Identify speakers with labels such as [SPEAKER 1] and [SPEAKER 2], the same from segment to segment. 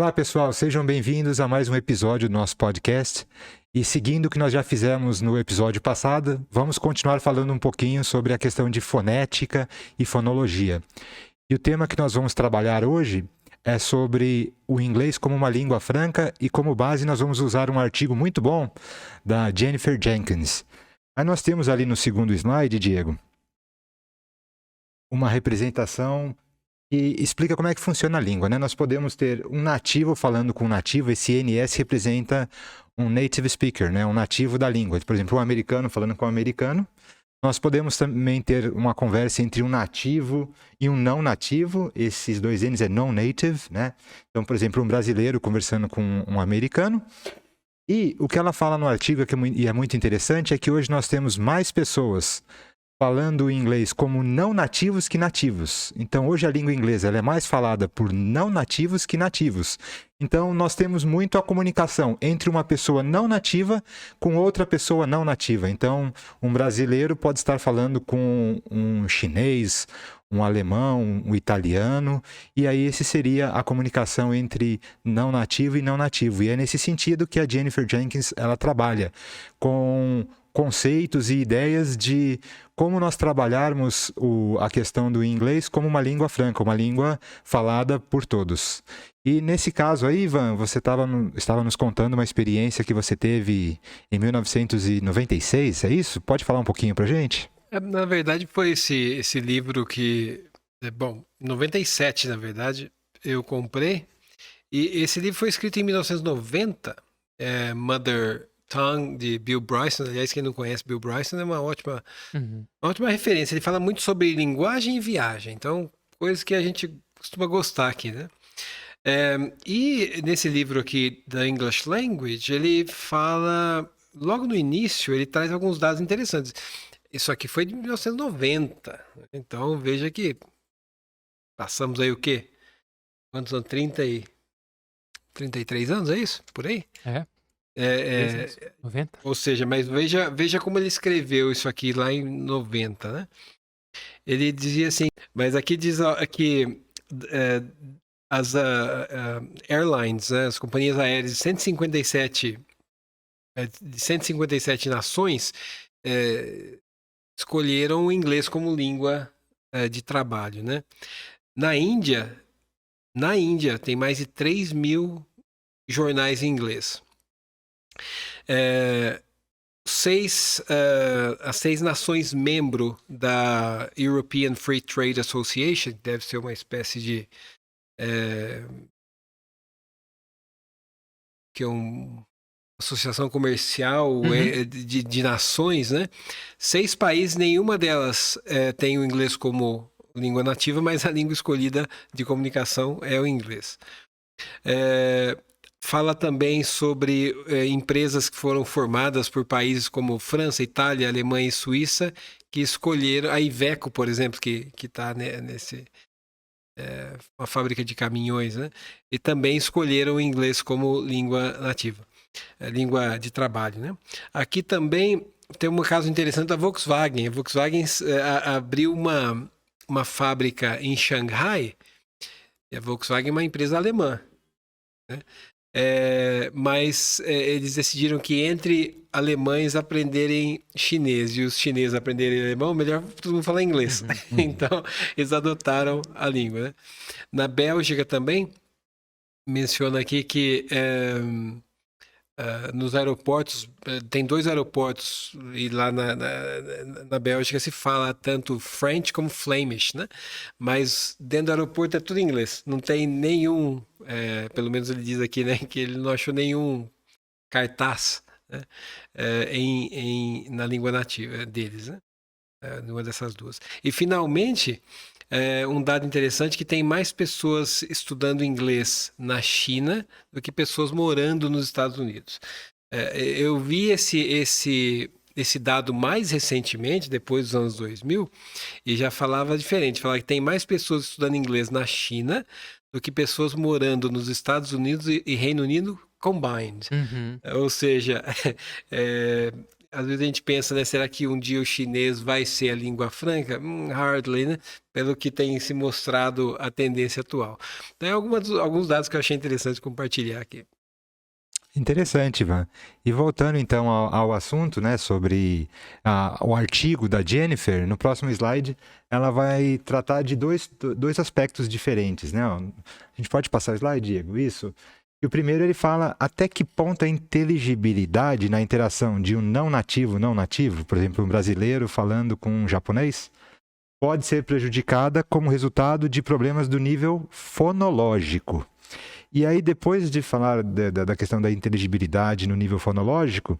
[SPEAKER 1] Olá, pessoal, sejam bem-vindos a mais um episódio do nosso podcast. E seguindo o que nós já fizemos no episódio passado, vamos continuar falando um pouquinho sobre a questão de fonética e fonologia. E o tema que nós vamos trabalhar hoje é sobre o inglês como uma língua franca, e como base nós vamos usar um artigo muito bom da Jennifer Jenkins. Aí nós temos ali no segundo slide, Diego, uma representação que explica como é que funciona a língua, né? Nós podemos ter um nativo falando com um nativo. Esse NS representa um native speaker, né? Um nativo da língua. Por exemplo, um americano falando com um americano. Nós podemos também ter uma conversa entre um nativo e um não nativo. Esses dois N's é non-native, né? Então, por exemplo, um brasileiro conversando com um americano. E o que ela fala no artigo, e é muito interessante, é que hoje nós temos mais pessoas falando inglês como não nativos que nativos. Então, hoje a língua inglesa ela é mais falada por não nativos que nativos. Então, nós temos muito a comunicação entre uma pessoa não nativa com outra pessoa não nativa. Então, um brasileiro pode estar falando com um chinês, um alemão, um italiano, e aí esse seria a comunicação entre não nativo e não nativo. E é nesse sentido que a Jennifer Jenkins ela trabalha com conceitos e ideias de como nós trabalharmos a questão do inglês como uma língua franca, uma língua falada por todos. E nesse caso aí, Ivan, você estava nos contando uma experiência que você teve em 1996, é isso? Pode falar um pouquinho pra gente?
[SPEAKER 2] Na verdade, foi esse livro que... Bom, em 97, na verdade, eu comprei. E esse livro foi escrito em 1990, Mother Tongue, de Bill Bryson. Aliás, quem não conhece Bill Bryson é uma ótima referência. Ele fala muito sobre linguagem e viagem. Então, coisas que a gente costuma gostar aqui, né? E nesse livro aqui, da English Language, ele fala... Logo no início, ele traz alguns dados interessantes. Isso aqui foi de 1990. Então, veja que passamos aí o quê? Quantos anos? 33 anos, é isso? Por aí?
[SPEAKER 3] 90.
[SPEAKER 2] Ou seja, mas veja como ele escreveu isso aqui lá em 90, né? Ele dizia assim, mas aqui diz que as airlines, né, as companhias aéreas de 157 nações escolheram o inglês como língua de trabalho, né? Na Índia tem mais de 3 mil jornais em inglês. As 6 nações membro da European Free Trade Association, que deve ser uma espécie de que é uma associação comercial de nações, né? 6 países, nenhuma delas tem o inglês como língua nativa, mas a língua escolhida de comunicação é o inglês. Fala também sobre empresas que foram formadas por países como França, Itália, Alemanha e Suíça, que escolheram, a Iveco, por exemplo, que está nesse... uma fábrica de caminhões, né? E também escolheram o inglês como língua nativa, língua de trabalho, né? Aqui também tem um caso interessante da Volkswagen. A Volkswagen abriu uma fábrica em Xangai, e a Volkswagen é uma empresa alemã, né? Mas eles decidiram que entre alemães aprenderem chinês e os chineses aprenderem alemão, melhor todo mundo falar inglês. Então, eles adotaram a língua, né? Na Bélgica também, menciona aqui que nos aeroportos, tem 2 aeroportos, e lá na Bélgica se fala tanto French como Flemish, né? Mas dentro do aeroporto é tudo em inglês. Não tem nenhum, pelo menos ele diz aqui, né, que ele não achou nenhum cartaz, né, na língua nativa deles, né? Numa dessas duas. E finalmente, um dado interessante, que tem mais pessoas estudando inglês na China do que pessoas morando nos Estados Unidos. Eu vi esse dado mais recentemente, depois dos anos 2000, e já falava diferente. Falava que tem mais pessoas estudando inglês na China do que pessoas morando nos Estados Unidos e Reino Unido combined. Ou seja, às vezes a gente pensa, né, será que um dia o chinês vai ser a língua franca? Hardly, né? Pelo que tem se mostrado a tendência atual. Então, alguns dados que eu achei interessante compartilhar aqui.
[SPEAKER 1] Interessante, Ivan. E voltando então ao assunto, né, sobre o artigo da Jennifer, no próximo slide, ela vai tratar de dois aspectos diferentes, né? A gente pode passar o slide, Diego? Isso. E o primeiro ele fala até que ponto a inteligibilidade na interação de um não nativo, por exemplo, um brasileiro falando com um japonês, pode ser prejudicada como resultado de problemas do nível fonológico. E aí, depois de falar da questão da inteligibilidade no nível fonológico,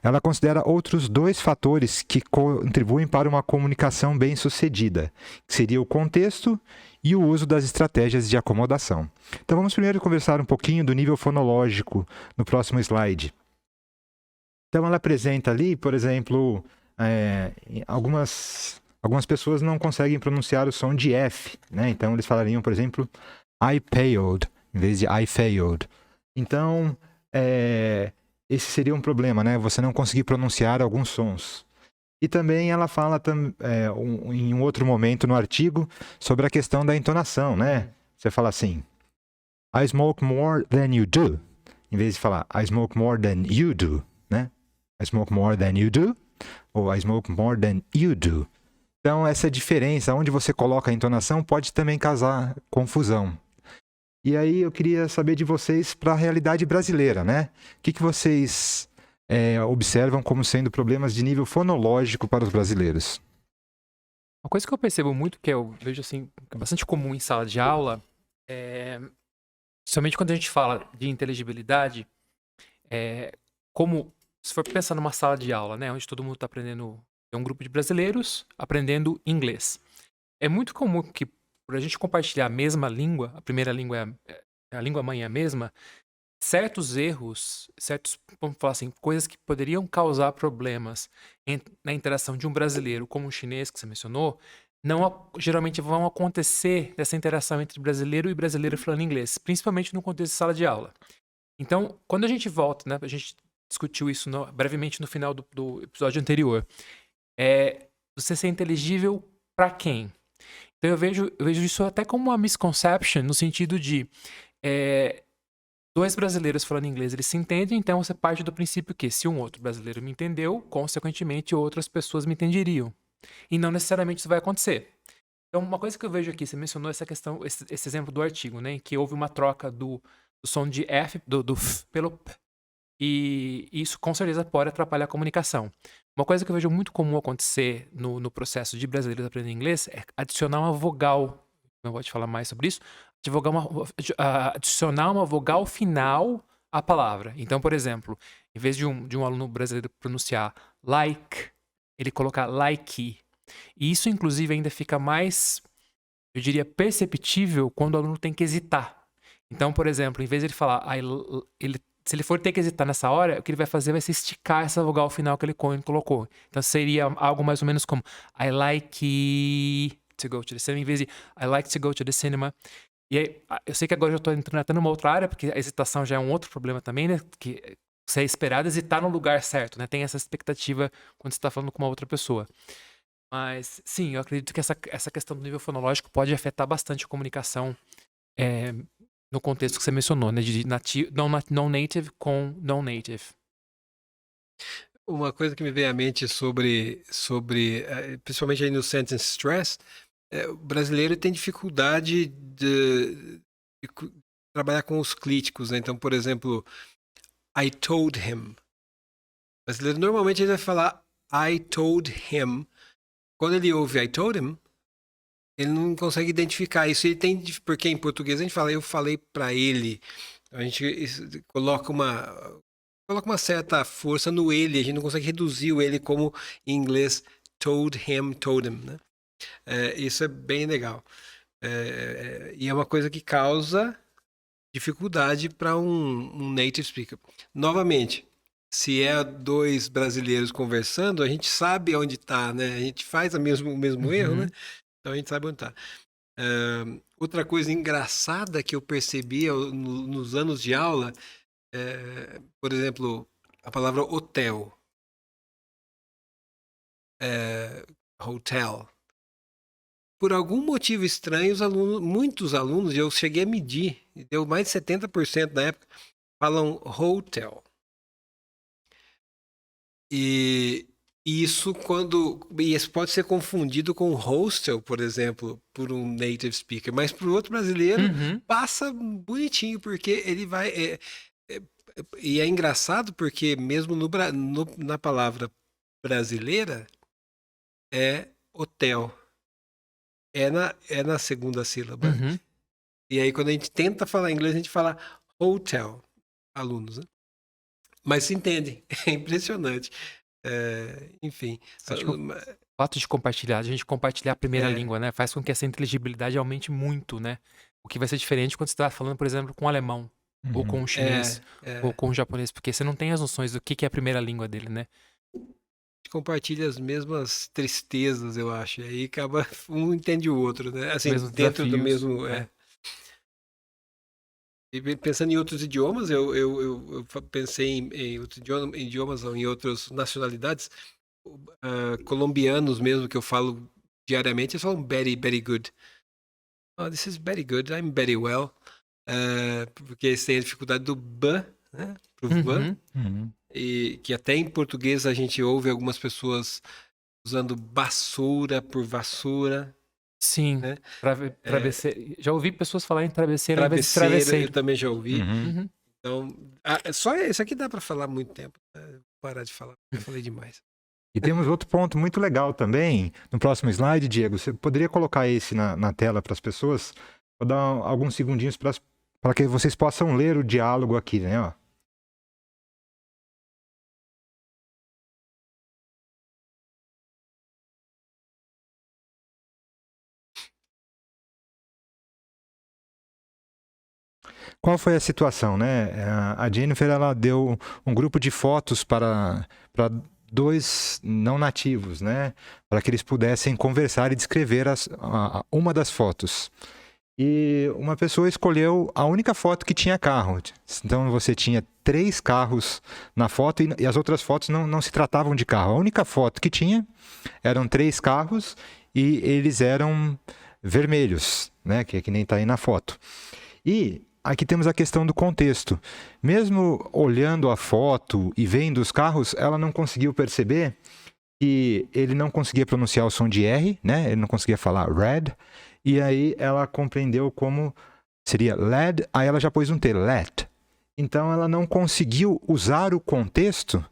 [SPEAKER 1] ela considera outros dois fatores que contribuem para uma comunicação bem-sucedida, que seria o contexto e o uso das estratégias de acomodação. Então, vamos primeiro conversar um pouquinho do nível fonológico no próximo slide. Então, ela apresenta ali, por exemplo, algumas pessoas não conseguem pronunciar o som de F, né? Então, eles falariam, por exemplo, I failed, em vez de I failed. Então, esse seria um problema, né? Você não conseguir pronunciar alguns sons. E também ela fala em um outro momento no artigo sobre a questão da entonação, né? Você fala assim, I smoke more than you do, em vez de falar I smoke more than you do, né? I smoke more than you do, ou I smoke more than you do. Então, essa diferença, onde você coloca a entonação, pode também causar confusão. E aí eu queria saber de vocês para a realidade brasileira, né? O que vocês observam como sendo problemas de nível fonológico para os brasileiros?
[SPEAKER 3] Uma coisa que eu percebo muito, que eu vejo assim, que é bastante comum em sala de aula, somente quando a gente fala de inteligibilidade, como se for pensar numa sala de aula, né, onde todo mundo está aprendendo, é um grupo de brasileiros aprendendo inglês. É muito comum que, por a gente compartilhar a mesma língua, a primeira língua a língua mãe é a mesma, certos erros, vamos falar assim, coisas que poderiam causar problemas na interação de um brasileiro como um chinês que você mencionou, geralmente vão acontecer dessa interação entre brasileiro e brasileiro falando inglês, principalmente no contexto de sala de aula. Então, quando a gente volta, né, a gente discutiu isso brevemente no final do episódio anterior, você ser inteligível para quem? Então eu vejo isso até como uma misconception, no sentido de dois brasileiros falando inglês, eles se entendem, então você parte do princípio que se um outro brasileiro me entendeu, consequentemente outras pessoas me entenderiam. E não necessariamente isso vai acontecer. Então uma coisa que eu vejo aqui, você mencionou essa questão, esse exemplo do artigo, né, em que houve uma troca do som de F, do F pelo P, e isso com certeza pode atrapalhar a comunicação. Uma coisa que eu vejo muito comum acontecer no processo de brasileiros aprender inglês é adicionar uma vogal, não vou te falar mais sobre isso, adicionar uma vogal final à palavra. Então, por exemplo, em vez de um aluno brasileiro pronunciar like, ele colocar like. E isso, inclusive, ainda fica mais, eu diria, perceptível quando o aluno tem que hesitar. Então, por exemplo, em vez de ele falar, se ele for ter que hesitar nessa hora, o que ele vai fazer vai ser esticar essa vogal final que ele colocou. Então, seria algo mais ou menos como I like to go to the cinema, em vez de I like to go to the cinema. E aí, eu sei que agora eu estou entrando até numa outra área, porque a hesitação já é um outro problema também, né? Que você é esperado hesitar no lugar certo, né? Tem essa expectativa quando você está falando com uma outra pessoa. Mas, sim, eu acredito que essa questão do nível fonológico pode afetar bastante a comunicação no contexto que você mencionou, né? De non-native com non-native.
[SPEAKER 2] Uma coisa que me veio à mente sobre principalmente aí no sentence stress, o brasileiro tem dificuldade de trabalhar com os críticos, né? Então, por exemplo, I told him. O brasileiro normalmente ele vai falar I told him. Quando ele ouve I told him, ele não consegue identificar isso. Ele tem, porque em português a gente fala eu falei para ele. A gente coloca uma certa força no ele, a gente não consegue reduzir o ele como em inglês told him, né? Isso é bem legal. E é uma coisa que causa dificuldade para um native speaker. Novamente, se é dois brasileiros conversando, a gente sabe onde está, né? A gente faz o mesmo erro, né? Então a gente sabe onde está. Outra coisa engraçada que eu percebi nos anos de aula, por exemplo, a palavra hotel. hotel. Por algum motivo estranho, muitos alunos, eu cheguei a medir, deu mais de 70% na época, falam hotel. E isso pode ser confundido com hostel, por exemplo, por um native speaker, mas para o outro brasileiro passa bonitinho, porque ele vai... e é engraçado porque mesmo na palavra brasileira é hotel. É na segunda sílaba. E aí quando a gente tenta falar inglês, a gente fala hotel, alunos, né? Mas se entendem, é impressionante. Enfim.
[SPEAKER 3] Acho que o fato de compartilhar, a gente compartilhar a primeira língua, né? Faz com que essa inteligibilidade aumente muito, né? O que vai ser diferente quando você está falando, por exemplo, com um alemão, ou com um chinês, ou com um japonês, porque você não tem as noções do que é a primeira língua dele, né?
[SPEAKER 2] Compartilha as mesmas tristezas, eu acho. E aí acaba, um entende o outro, né? Assim,
[SPEAKER 3] Mesmos
[SPEAKER 2] dentro do
[SPEAKER 3] desafios,
[SPEAKER 2] mesmo... E pensando em outros idiomas, eu pensei em outros idiomas, ou em outras nacionalidades, colombianos mesmo, que eu falo diariamente, eles falam very, very good. Oh, this is very good, I'm very well. Porque eles têm a dificuldade do b, né? Pro b. E que até em português a gente ouve algumas pessoas usando basura por vassoura.
[SPEAKER 3] Sim,
[SPEAKER 2] né?
[SPEAKER 3] travesseiro. Já ouvi pessoas falarem travesseiro ao invés de
[SPEAKER 2] Travesseiro, eu
[SPEAKER 3] travesseiro.
[SPEAKER 2] também já ouvi.
[SPEAKER 3] Uhum.
[SPEAKER 2] Então, só isso aqui dá para falar muito tempo. Vou parar de falar, eu falei demais.
[SPEAKER 1] E temos outro ponto muito legal também. No próximo slide, Diego, você poderia colocar esse na tela para as pessoas? Vou dar alguns segundinhos para que vocês possam ler o diálogo aqui, né? Ó. Qual foi a situação, né? A Jennifer, ela deu um grupo de fotos para dois não nativos, né? Para que eles pudessem conversar e descrever uma das fotos. E uma pessoa escolheu a única foto que tinha carro. Então você tinha 3 carros na foto e as outras fotos não se tratavam de carro. A única foto que tinha eram 3 carros e eles eram vermelhos, né? Que nem está aí na foto. E aqui temos a questão do contexto. Mesmo olhando a foto e vendo os carros, ela não conseguiu perceber que ele não conseguia pronunciar o som de R, né? Ele não conseguia falar red. E aí ela compreendeu como seria LED, aí ela já pôs um T, LED. Então ela não conseguiu usar o contexto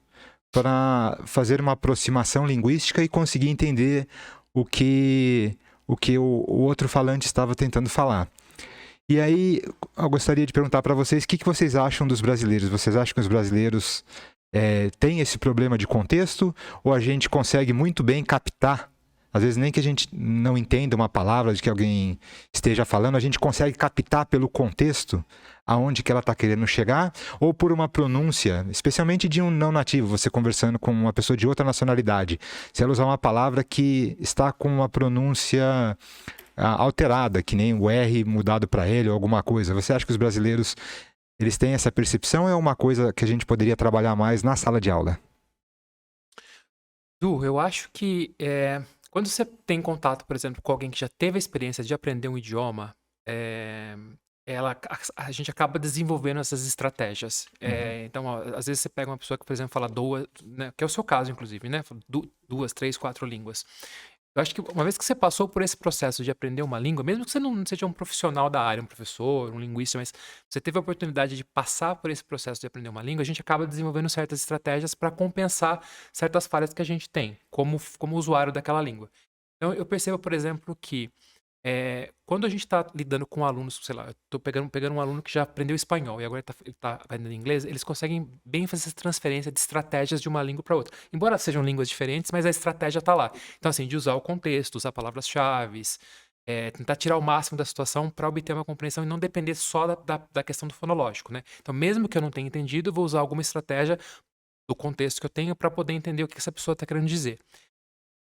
[SPEAKER 1] para fazer uma aproximação linguística e conseguir entender o que o outro falante estava tentando falar. E aí, eu gostaria de perguntar para vocês, o que vocês acham dos brasileiros? Vocês acham que os brasileiros têm esse problema de contexto? Ou a gente consegue muito bem captar? Às vezes, nem que a gente não entenda uma palavra de que alguém esteja falando, a gente consegue captar pelo contexto aonde que ela está querendo chegar, ou por uma pronúncia, especialmente de um não nativo, você conversando com uma pessoa de outra nacionalidade. Se ela usar uma palavra que está com uma pronúncia alterada, que nem o R mudado para ele ou alguma coisa. Você acha que os brasileiros eles têm essa percepção ou é uma coisa que a gente poderia trabalhar mais na sala de aula?
[SPEAKER 3] Du, eu acho que quando você tem contato, por exemplo, com alguém que já teve a experiência de aprender um idioma, a gente acaba desenvolvendo essas estratégias. Então, às vezes você pega uma pessoa que, por exemplo, fala 2, né, que é o seu caso, inclusive, né? 2, 3, 4 línguas. Eu acho que uma vez que você passou por esse processo de aprender uma língua, mesmo que você não seja um profissional da área, um professor, um linguista, mas você teve a oportunidade de passar por esse processo de aprender uma língua, a gente acaba desenvolvendo certas estratégias para compensar certas falhas que a gente tem, como usuário daquela língua. Então, eu percebo, por exemplo, que quando a gente está lidando com alunos, sei lá, eu estou pegando um aluno que já aprendeu espanhol e agora ele tá aprendendo inglês, eles conseguem bem fazer essa transferência de estratégias de uma língua para outra. Embora sejam línguas diferentes, mas a estratégia está lá. Então, assim, de usar o contexto, usar palavras-chave, tentar tirar o máximo da situação para obter uma compreensão e não depender só da questão do fonológico, né? Então, mesmo que eu não tenha entendido, eu vou usar alguma estratégia do contexto que eu tenho para poder entender o que essa pessoa está querendo dizer.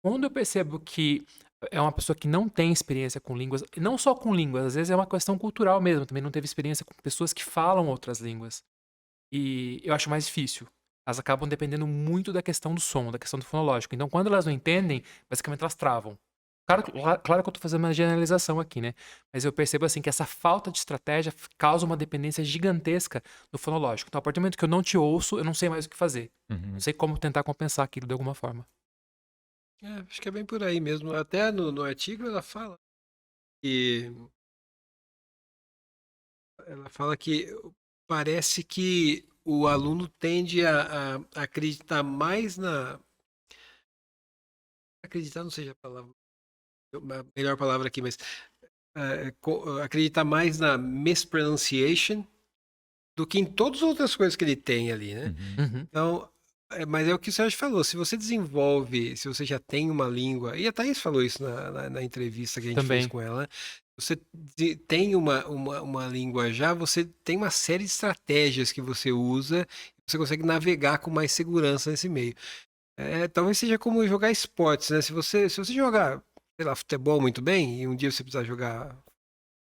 [SPEAKER 3] Quando eu percebo que é uma pessoa que não tem experiência com línguas, e não só com línguas, às vezes é uma questão cultural mesmo, também não teve experiência com pessoas que falam outras línguas. E eu acho mais difícil. elas acabam dependendo muito da questão do som, da questão do fonológico. Então, quando elas não entendem, basicamente elas travam. Claro que eu tô fazendo uma generalização aqui, né? Mas eu percebo assim que essa falta de estratégia causa uma dependência gigantesca no fonológico. Então, a partir do momento que eu não te ouço, eu não sei mais o que fazer. Não sei como tentar compensar aquilo de alguma forma.
[SPEAKER 2] Acho que é bem por aí mesmo. Até no artigo que ela fala que parece que o aluno tende a acreditar mais na. Acreditar não seja a palavra, a melhor palavra aqui, mas acreditar mais na mispronunciation do que em todas as outras coisas que ele tem ali, né?
[SPEAKER 3] Uhum.
[SPEAKER 2] Então, mas é o que o Sérgio falou, se você desenvolve, se você já tem uma língua, e a Thaís falou isso na entrevista que a gente fez
[SPEAKER 3] Também.
[SPEAKER 2] com ela, né? Você tem uma língua já, você tem uma série de estratégias que você usa, você consegue navegar com mais segurança nesse meio. Talvez seja como jogar esportes, né? Se você jogar, sei lá, futebol muito bem, e um dia você precisar jogar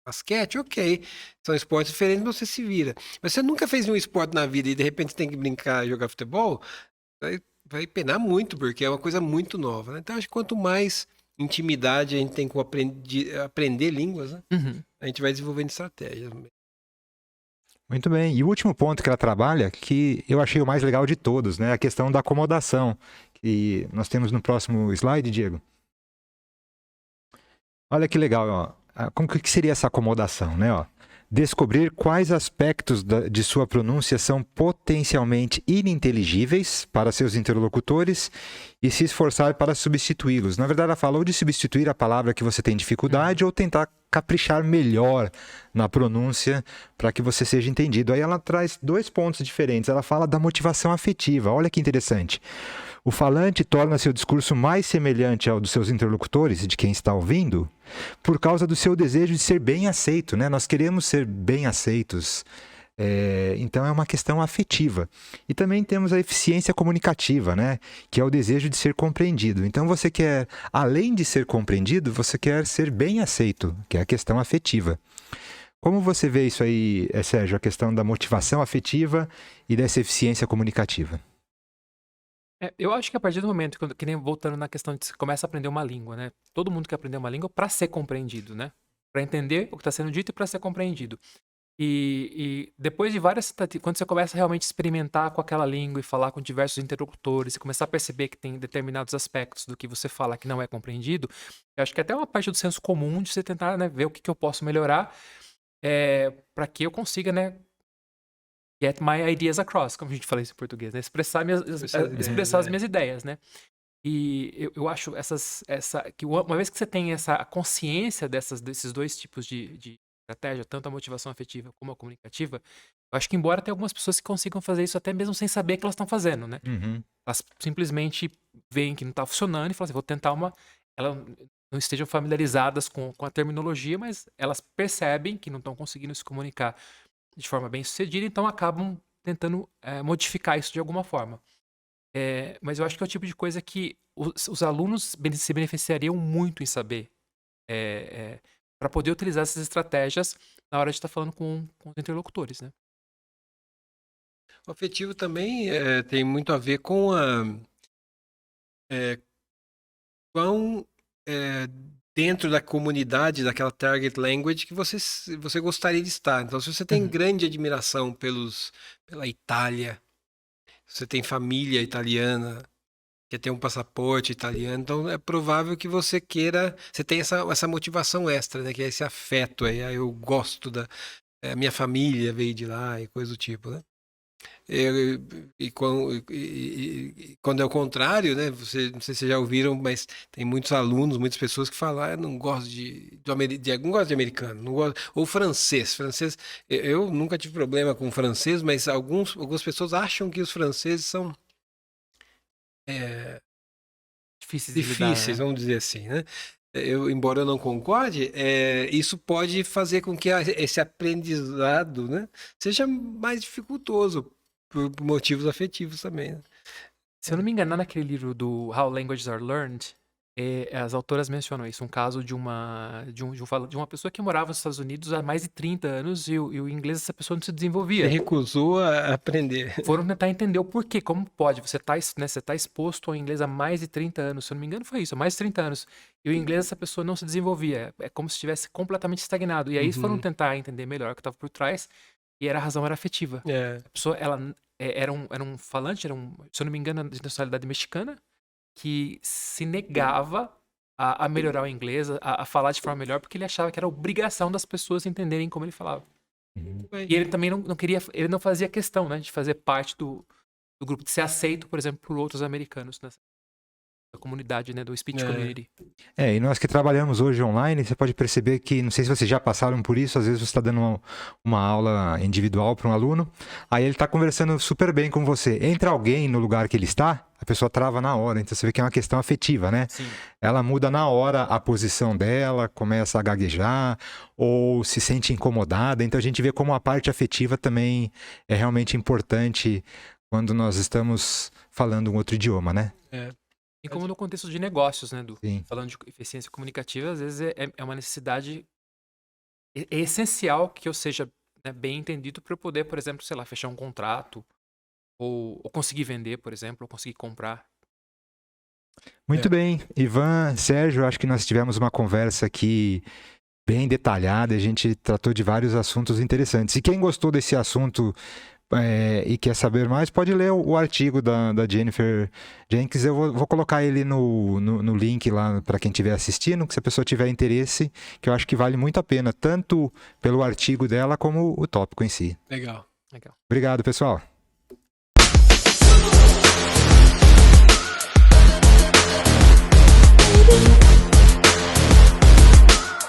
[SPEAKER 2] basquete, ok. São esportes diferentes, você se vira. Mas você nunca fez um esporte na vida e de repente tem que brincar e jogar futebol, vai penar muito, porque é uma coisa muito nova, né? Então, acho que quanto mais intimidade a gente tem com aprender línguas, né?
[SPEAKER 3] Uhum.
[SPEAKER 2] A gente vai desenvolvendo estratégias.
[SPEAKER 1] Muito bem. E o último ponto que ela trabalha, que eu achei o mais legal de todos, né? A questão da acomodação, que nós temos no próximo slide, Diego. Olha que legal, ó. Como que seria essa acomodação, né? Ó? Descobrir quais aspectos de sua pronúncia são potencialmente ininteligíveis para seus interlocutores e se esforçar para substituí-los. Na verdade, ela falou de substituir a palavra que você tem dificuldade ou tentar caprichar melhor na pronúncia para que você seja entendido. Aí ela traz 2 pontos diferentes. Ela fala da motivação afetiva. Olha que interessante. O falante torna seu discurso mais semelhante ao dos seus interlocutores e de quem está ouvindo por causa do seu desejo de ser bem aceito, né? Nós queremos ser bem aceitos. Então é uma questão afetiva. E também temos a eficiência comunicativa, né? Que é o desejo de ser compreendido. Então você quer, além de ser compreendido, você quer ser bem aceito, que é a questão afetiva. Como você vê isso aí, Sérgio, a questão da motivação afetiva e dessa eficiência comunicativa?
[SPEAKER 3] Eu acho que a partir do momento, que nem voltando na questão de que você começa a aprender uma língua, né? Todo mundo quer aprender uma língua para ser compreendido, né? Para entender o que está sendo dito e para ser compreendido. E depois de várias tentativas, quando você começa a realmente experimentar com aquela língua e falar com diversos interlocutores e começar a perceber que tem determinados aspectos do que você fala que não é compreendido, eu acho que até uma parte do senso comum de você tentar, né, ver o que eu posso melhorar para que eu consiga, né, get my ideas across, como a gente fala isso em português, né? Expressar as minhas ideias, né? E eu acho que uma vez que você tem essa consciência desses 2 tipos de estratégia, tanto a motivação afetiva como a comunicativa, eu acho que embora tenha algumas pessoas que consigam fazer isso até mesmo sem saber que elas estão fazendo, né?
[SPEAKER 1] Uhum.
[SPEAKER 3] Elas simplesmente veem que não está funcionando e falam assim, vou tentar elas não estejam familiarizadas com a terminologia, mas elas percebem que não estão conseguindo se comunicar de forma bem sucedida, então acabam tentando modificar isso de alguma forma. Mas eu acho que é o tipo de coisa que os alunos se beneficiariam muito em saber para poder utilizar essas estratégias na hora de estar falando com os interlocutores, né?
[SPEAKER 2] O afetivo também tem muito a ver com quão dentro da comunidade, daquela target language que você gostaria de estar. Então, se você tem grande admiração pela Itália, se você tem família italiana, quer ter um passaporte italiano, então é provável que você tenha essa motivação extra, né? Que é esse afeto aí, eu gosto minha família veio de lá e coisa do tipo, né? E quando é o contrário, né? Não sei se vocês já ouviram, mas tem muitos alunos, muitas pessoas que falam, eu não gosto não gosto de americano, não gosto, ou francês. Eu nunca tive problema com francês, mas algumas pessoas acham que os franceses são
[SPEAKER 3] Difíceis de lidar,
[SPEAKER 2] difíceis,
[SPEAKER 3] né?
[SPEAKER 2] vamos dizer assim, né? Embora eu não concorde, isso pode fazer com que esse aprendizado, né, seja mais dificultoso por motivos afetivos também, né?
[SPEAKER 3] Se eu não me engano, naquele livro do How Languages Are Learned, as autoras mencionam isso, um caso de uma pessoa que morava nos Estados Unidos há mais de 30 anos e o inglês dessa pessoa não se
[SPEAKER 2] Você
[SPEAKER 3] desenvolvia.
[SPEAKER 2] recusou a aprender.
[SPEAKER 3] Foram tentar entender o porquê, como pode. Você tá exposto ao inglês há mais de 30 anos, se eu não me engano foi isso, há mais de 30 anos. E o inglês dessa pessoa não se desenvolvia. É como se estivesse completamente estagnado. E aí eles foram tentar entender melhor o que estava por trás, e a razão era afetiva.
[SPEAKER 2] É,
[SPEAKER 3] A pessoa, ela era um falante, se eu não me engano, de nacionalidade mexicana, que se negava a melhorar o inglês, a falar de forma melhor, porque ele achava que era obrigação das pessoas entenderem como ele falava. E ele também não queria, ele não fazia questão, né, de fazer parte do grupo, de ser aceito, por exemplo, por outros americanos nessa comunidade, né, do speech community.
[SPEAKER 1] E nós que trabalhamos hoje online, você pode perceber que, não sei se vocês já passaram por isso, às vezes você está dando uma aula individual para um aluno, aí ele está conversando super bem com você. Entra alguém no lugar que ele está, a pessoa trava na hora, então você vê que é uma questão afetiva, né?
[SPEAKER 3] Sim.
[SPEAKER 1] Ela muda na hora a posição dela, começa a gaguejar, ou se sente incomodada, então a gente vê como a parte afetiva também é realmente importante quando nós estamos falando um outro idioma, né?
[SPEAKER 3] E como no contexto de negócios, né,
[SPEAKER 1] Sim.
[SPEAKER 3] falando de eficiência comunicativa, às vezes é uma necessidade, é essencial que eu seja, né, bem entendido para eu poder, por exemplo, sei lá, fechar um contrato, ou conseguir vender, por exemplo, ou conseguir comprar.
[SPEAKER 1] Muito bem, Ivan, Sérgio, acho que nós tivemos uma conversa aqui bem detalhada, a gente tratou de vários assuntos interessantes. E quem gostou desse assunto e quer saber mais, pode ler o artigo da Jennifer Jenkins. Eu vou colocar ele no link lá para quem estiver assistindo, que se a pessoa tiver interesse, que eu acho que vale muito a pena, tanto pelo artigo dela como o tópico em si.
[SPEAKER 2] legal.
[SPEAKER 3] Legal.
[SPEAKER 1] Obrigado, pessoal.